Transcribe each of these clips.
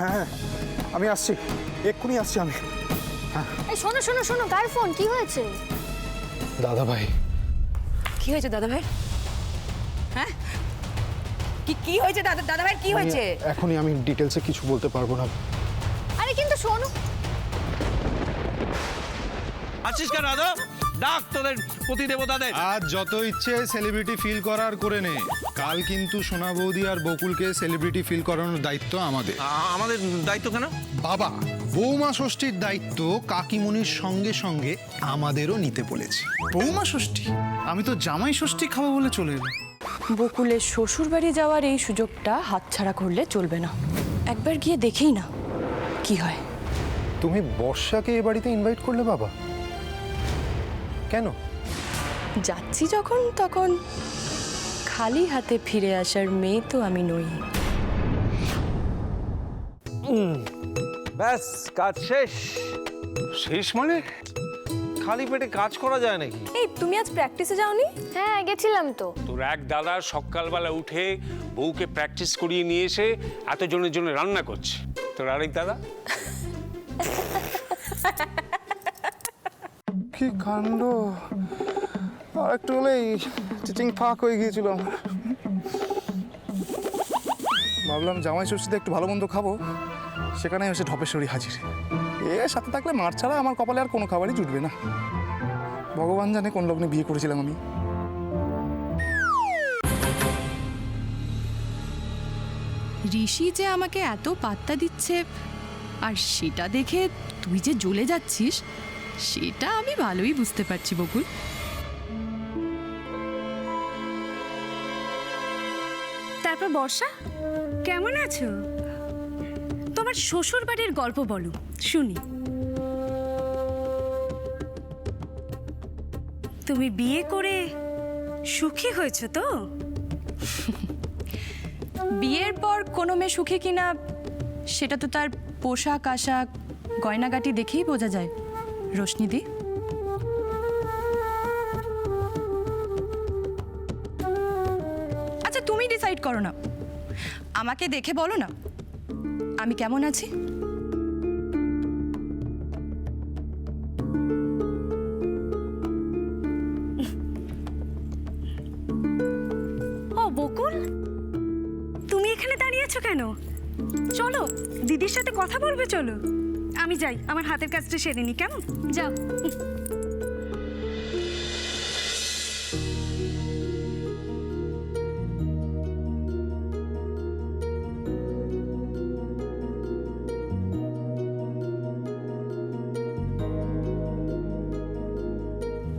হ্যাঁ হ্যাঁ, আমি আসছি, এক্ষুনি আসছি আমি। এই শোনো শোনো শোনো, কার ফোন? কি হয়েছে? দাদা ভাই। কি হয়েছে দাদা ভাই? হ্যাঁ, কি হয়েছে দাদা ভাই? কি হয়েছে? এখনই আমি ডিটেলসে কিছু বলতে পারবো না। আরে কিন্তু শোনো, আছিস কেন আদৌ? ডাক তোদের প্রতি দেবতাদের। আজ যত ইচ্ছে সেলিব্রিটি ফিল করার করে নে, কাল কিন্তু সোনা বৌদি আর বকুলকে সেলিব্রিটি ফিল করানোর দায়িত্ব আমাদের। আমাদের দায়িত্ব কেন? বাবা, বৌমা ষষ্ঠীর দায়িত্ব কাকিমুনির সঙ্গে সঙ্গে আমাদেরও নিতে বলেছে। বৌমা ষষ্ঠী? আমি তো জামাই ষষ্ঠী খাবো বলে চলে এলাম। বকুলের শ্বশুর বাড়ি যাওয়ার এই সুযোগটা হাতছাড়া করলে চলবে না। একবার গিয়ে দেখেই না কি হয়। তুমি বর্ষাকে এ বাড়িতে ইনভাইট করলে বাবা? কেন? যাচ্ছি যখন তখন খালি হাতে ফিরে আসার মেয়ে তো আমি নই। ব্যাস, কাজ শেষ। শেষ মানে? খালি পেটে কাজ করা যায় নাকি? এই তুমি আজ প্র্যাকটিসে যাওনি? হ্যাঁ গেছিলাম তো। তোর এক দাদা সকালবেলা উঠে বউকে প্র্যাকটিস করিয়ে নিয়ে এসে এতজনের জন্য রান্না করছে। তোর আরেক দাদা কি কাণ্ড! আর একটু হলেই চিচিং ফাঁক হয়ে গিয়েছিল আমার। ভাবলাম জামাই ষষ্ঠীতে একটু ভালো মন্দ খাবো, সেখানে এসে ঢপেশ্বরী হাজির। এর সাথে থাকলে মার ছাড়া আমার কপালে আর কোনো খাবারই জুটবে না। ভগবান জানে কোন লগ্নে বিয়ে করেছিলাম আমি। ঋষি যে আমাকে এত পাত্তা দিচ্ছে আর সেটা দেখে তুই যে জ্বলে যাচ্ছিস সেটা আমি ভালোই বুঝতে পারছি বকুল। তারপর বর্ষা, কেমন আছো? তোমার শ্বশুর বাড়ির গল্প বলো, শুনি। তুমি বিয়ে করে সুখী হয়েছো তো? বিয়ের পর কোনো মেয়ে সুখী কিনা সেটা তো তার পোশাক আশাক গয়নাগাটি দেখেই বোঝা যায় রোশনিদি। আচ্ছা তুমি ডিসাইড করো না, আমাকে দেখে বলো না আমি কেমন আছি। ও বকুল, তুমি এখানে দাঁড়িয়ে আছো কেন? চলো দিদির সাথে কথা বলবে, চলো। আমি যাই, আমার হাতের কাজটা সেরে নি, কেমন? যাও।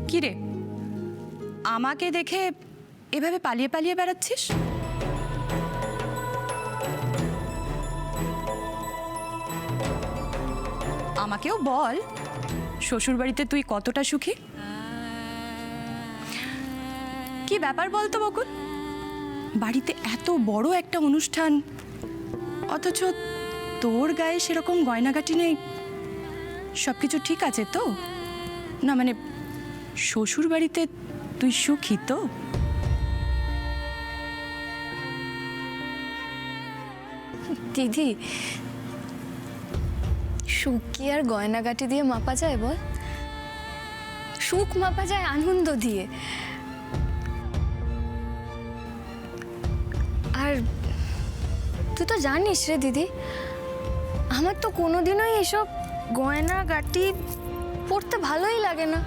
কি রে, আমাকে দেখে এভাবে পালিয়ে পালিয়ে বেড়াচ্ছিস? আমাকেও বল শ্বশুরবাড়িতে তুই কতটা সুখী। কি ব্যাপার বলতো বকুল, বাড়িতে এত বড় একটা অনুষ্ঠান অথচ তোর গায়ে সেরকম গয়নাগাটি নেই। সবকিছু ঠিক আছে তো? না মানে শ্বশুর বাড়িতে তুই সুখী তো? দিদি, সুখ কি আর গয়নাগাটি দিয়ে মাপা যায় বল? সুখ মাপা যায় আনন্দ দিয়ে। আর তুই তো জানিস রে দিদি, আমার তো কোনোদিনই এসব গয়নাগাটি পড়তে ভালোই লাগে না।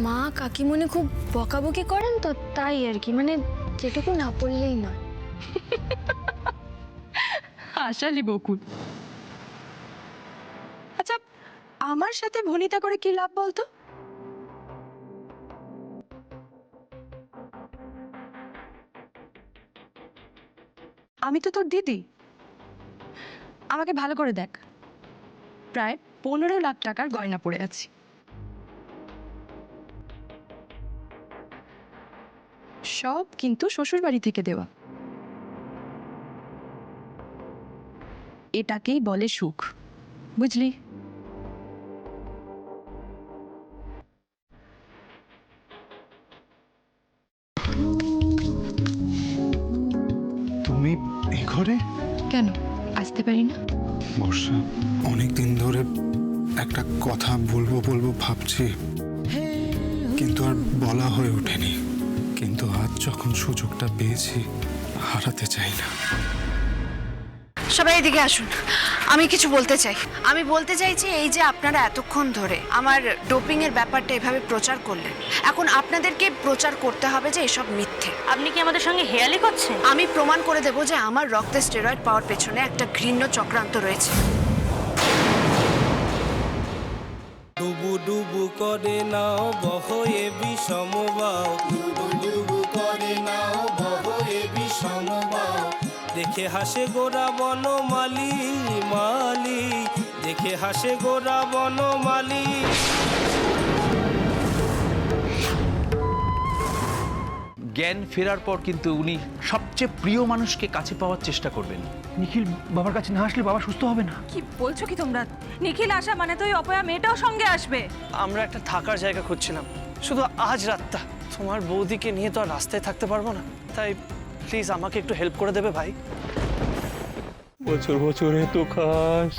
মা কাকিমণি খুব বকাবকি করেন তো, তাই আর কি, মানে যেটুকু না পড়লেই নয়। আশালি বকুল। আচ্ছা আমার সাথে ভনিতা করে কি লাভ বলতো? আমি তো তোর দিদি, আমাকে ভালো করে দেখ, প্রায় 15 লাখ টাকার গয়না পড়ে আছি। সব কিন্তু শ্বশুর বাড়ি থেকে দেওয়া। এটাকেই বলে সুখ, বুঝলি? তুমি এই ঘরে? কেন, আসতে পারি না? বর্ষা, অনেক দিন ধরে একটা কথা বলবো ভাবছি, কিন্তু আর বলা হয়ে ওঠেনি। কিন্তু আজ যখন সুযোগটা পেয়েছি, হারাতে চাই না। সবাই এদিকে আসুন, আমি কিছু বলতে চাই। আমি বলতে চাইছি এই যে আপনারা এতক্ষণ ধরে আমার ডোপিং এর ব্যাপারটা এভাবে প্রচার করলেন, এখন আপনাদেরকে প্রচার করতে হবে যে এসব মিথ্যে। আপনি কি আমাদের সঙ্গে হেয়ালি করছেন? আমি প্রমাণ করে দেব যে আমার রক্তে স্টেরয়েড পাওয়ার পেছনে একটা ঘৃণ্য চক্রান্ত রয়েছে। ডুবু ডুবু করে নাও বহয়ে বিষম বাও, ডুবু ডুবু করে নাও বহয়ে বিষম বাও। দেখে হাসে গোরা বনমালী মালি, দেখে হাসে গোরা বনমালী। জ্ঞান ফেরার পর কিন্তু উনি সবচেয়ে প্রিয় মানুষকে কাছে পাওয়ার চেষ্টা করবেন। নিখিল বাবার কাছে না আসলে বাবা সুস্থ হবে না। কি বলছো কি তোমরা? নিখিল আসা মানে তো ওই অপয়া মেয়েটাও সঙ্গে আসবে। আমরা একটা থাকার জায়গা খুঁজছিলাম, শুধু আজ রাতটা। তোমার বৌদিকে নিয়ে তো আর রাস্তায় থাকতে পারবো না, তাই প্লিজ আমাকে একটু হেল্প করে দেবে ভাই। বছর বছরে তো খাস,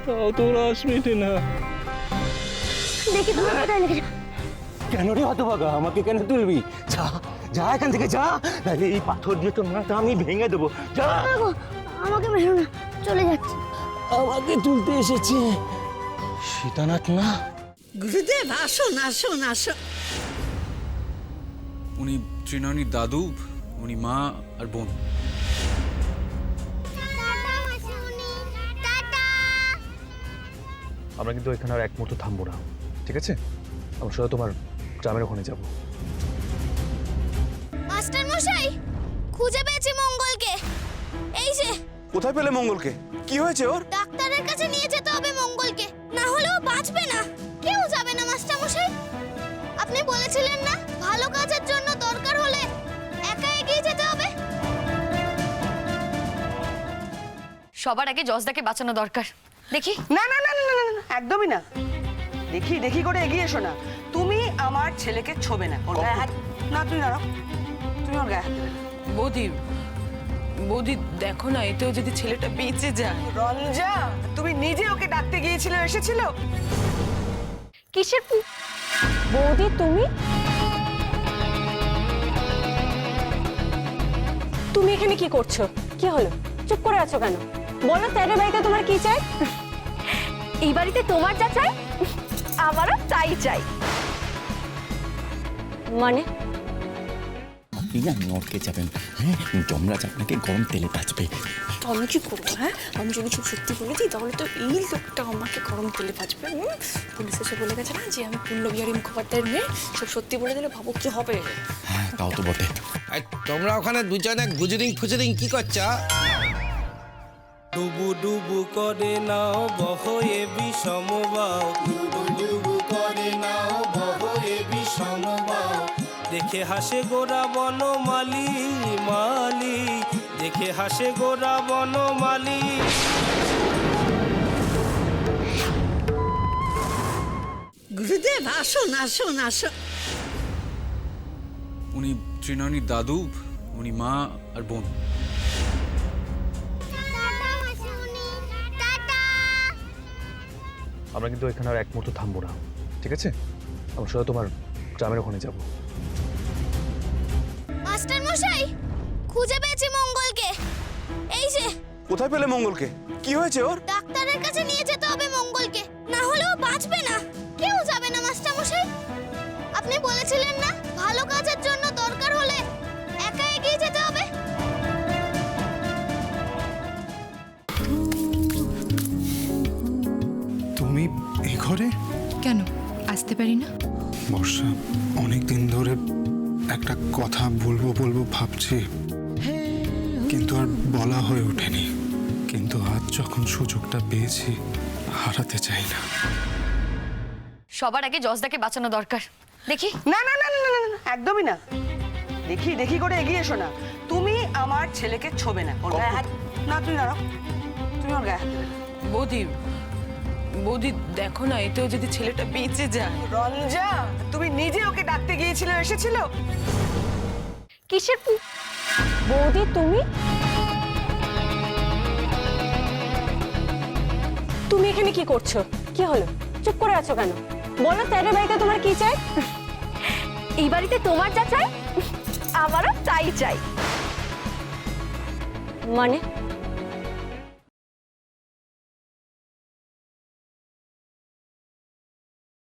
তাও তো রাস মেটে না। দেখি তোমার কেন রে হতভাগা, আমাকে কেন তুলবি? যা যা এখান থেকে যা, নাহলে এই পাথর দিয়ে তোর মাথা আমি ভেঙে দেবো। যা, আমাকে মেরো না, চলে যাচ্ছে। আমাকে তুলতে এসেছে সীতানাথ না। গুরুদেব আসুন আসুন আসুন। উনি ত্রিনয়নীর দাদু, উনি মা আর বোন। আমরা কিন্তু এখানে আর এক মুহূর্ত থামবো না, ঠিক আছে? আমরা সোজা তোমার গ্রামের ওখানে যাব। মাস্টার মশাই, খুঁজে পেয়েছি মঙ্গলকে। এই যে। কোথায় পেলে মঙ্গলকে? কি হয়েছে ওর? ডাক্তারের কাছে নিয়ে যেতে হবে মঙ্গলকে, না হলে ও বাঁচবে না। কেউ যাবে না মাস্টার মশাই। আপনি বলেছিলেন না ভালো কাজের জন্য দরকার হলে একা এগিয়ে যেতে হবে। সবার আগে জজদাকে বাঁচানো দরকার। দেখি। না না না না না না, একদমই না। দেখি দেখি করে এগিয়ে এসো না। তুমি আমার ছেলেকে ছোবে না। ওর গায়ে হাত না, তুমি দাঁড়াও, তুমি ওর গায়ে হাত দেবে না। বৌদি, বৌদি দেখো না, এতেও যদি ছেলেটা বেঁচে যায়। রঞ্জা, তুমি নিজে ওকে ডাকতে গিয়েছিলে, এসেছিল? কিসের বৌদি তুমি তুমি এখানে কি করছো? কি হলো? চুপ করে আছো কেন? বলো তেরে বাড়িতে তোমার কি চাই? এই বাড়িতে তোমার যা চাই আমারও তাই চাই। মানে আপনি না নটকে যাবেন, হ্যাঁ? যমরাজ আপনাকে গরম তেলে ভাজবে। আমি কি করবো? হ্যাঁ, আমি যদি সব সত্যি বলে দিই তাহলে তো এই লোকটা আমাকে গরম তেলে ভাজবে। পুলিশ এসে বলে গেছে না যে আমি পূর্ণবিহারী মুখোপাধ্যায়ের মেয়ে। সব সত্যি বলে দিলে ভাবো কি হবে। হ্যাঁ, তাও তো বটে। তোমরা ওখানে দুজনে গুজরিং কি করছো? ডুবু ডুবু করে নাও বহয়ে বিষম বাও, ডুবু ডুবু করে নাও বহয়ে বিষম বাও। দেখে হাসে গোরা বনমালী মালি, দেখে হাসে গোরা বনমালী। গুরুদেব আসুন আসুন আসুন। উনি ত্রিনয়নীর দাদু, উনি মা আর বোন। আমরা কিন্তু এখানে আর এক মুহূর্ত থামবো না, ঠিক আছে? আমরা সোজা তোমার গ্রামের ওখানে যাব। মাস্টার মশাই, খুঁজে পেয়েছি মঙ্গলকে। এই যে। কোথায় পেলে মঙ্গলকে? কি হয়েছে ওর? ডাক্তারের কাছে নিয়ে যেতে হবে মঙ্গলকে, না হলে ও বাঁচবে না। কেউ যাবে না মাস্টার মশাই। আপনি বলেছিলেন না ভালো কাজের জন্য দরকার হলে একা এগিয়ে যেতে হবে। তুমি এই ঘরে? কেন আসতে পারি না? বর্ষা, অনেক দিন ধরে একটা কথা বলবো ভাবছি, কিন্তু আর বলা হয়ে ওঠেনি। কিন্তু আজ যখন সুযোগটা পেয়েছি, হারাতে চাই না। সবার আগে জজদাকে বাঁচানো দরকার। দেখি। না না না না না না, একদমই না। দেখি দেখি করে এগিয়ে এসো না। তুমি আমার ছেলেকে ছোবে না। ওর গায়ে হাত না, তুমি দাঁড়াও, তুমি ওর গায়ে হাত দেবে না। বৌদি, বৌদি দেখো না, এতেও যদি ছেলেটা বেঁচে যায়। রঞ্জা, তুমি নিজে ওকে ডাকতে গিয়েছিলে, এসেছিল? কিসের বৌদি তুমি তুমি এখানে কি করছো? কি হলো, চুপ করে আছো কেন? বলো স্যারের বাড়িতে তোমার কি চাই? এই বাড়িতে তোমার যা চাই আমারও তাই চাই। মানে